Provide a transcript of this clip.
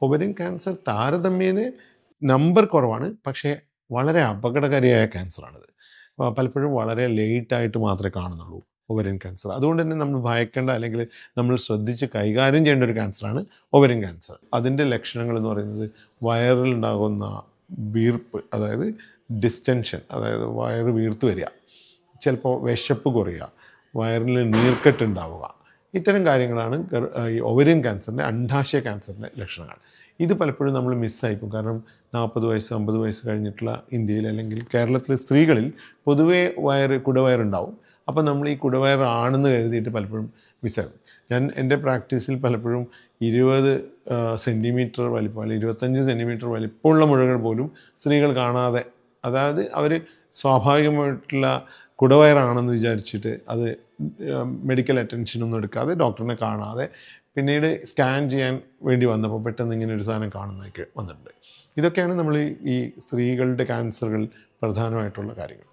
ഒവറിൻ cancer താരതമ്യേന number കുറവാണ്, പക്ഷേ വളരെ അപകടകാരിയായ ക്യാൻസറാണിത്. പലപ്പോഴും വളരെ ലേറ്റായിട്ട് മാത്രമേ കാണുന്നുള്ളൂ ഒവറിൻ ക്യാൻസർ. അതുകൊണ്ട് തന്നെ നമ്മൾ ഭയക്കേണ്ട അല്ലെങ്കിൽ നമ്മൾ ശ്രദ്ധിച്ച് കൈകാര്യം ചെയ്യേണ്ട ഒരു ക്യാൻസറാണ് ഒവറിൻ ക്യാൻസർ. അതിൻ്റെ ലക്ഷണങ്ങൾ എന്ന് പറയുന്നത് വയറിലുണ്ടാകുന്ന വീർപ്പ്, അതായത് ഡിസ്റ്റൻഷൻ, അതായത് വയറ് വീർത്ത് വരിക, ചിലപ്പോൾ വിശപ്പ് കുറയുക, വയറിൽ നീർക്കെട്ടുണ്ടാവുക, ഇത്തരം കാര്യങ്ങളാണ് ഈ ഒവറിൻ ക്യാൻസറിൻ്റെ, അണ്ഡാശയ ക്യാൻസറിൻ്റെ ലക്ഷണങ്ങൾ. ഇത് പലപ്പോഴും നമ്മൾ മിസ്സായിപ്പോൾ. കാരണം 40 വയസ്സ് 50 വയസ്സ് കഴിഞ്ഞിട്ടുള്ള ഇന്ത്യയിൽ അല്ലെങ്കിൽ കേരളത്തിലെ സ്ത്രീകളിൽ പൊതുവേ കുടവയറുണ്ടാവും. അപ്പോൾ നമ്മൾ ഈ കുടവയറാണെന്ന് കരുതിയിട്ട് പലപ്പോഴും മിസ്സാകും. ഞാൻ എൻ്റെ പ്രാക്ടീസിൽ പലപ്പോഴും 20 സെൻറ്റിമീറ്റർ വലിപ്പം അല്ലെങ്കിൽ 25 സെൻറ്റിമീറ്റർ വലിപ്പമുള്ള മുഴകൾ പോലും സ്ത്രീകൾ കാണാതെ, അതായത് അവർ സ്വാഭാവികമായിട്ടുള്ള കുടവയറാണെന്ന് വിചാരിച്ചിട്ട് അത് മെഡിക്കൽ അറ്റൻഷനൊന്നും എടുക്കാതെ, ഡോക്ടറിനെ കാണാതെ, പിന്നീട് സ്കാൻ ചെയ്യാൻ വേണ്ടി വന്നപ്പോൾ പെട്ടെന്ന് ഇങ്ങനെ ഒരു സാധനം കാണുന്നതൊക്കെ വന്നിട്ടുണ്ട്. ഇതൊക്കെയാണ് നമ്മൾ ഈ സ്ത്രീകളുടെ ക്യാൻസറുകൾ പ്രധാനമായിട്ടുള്ള കാര്യങ്ങൾ.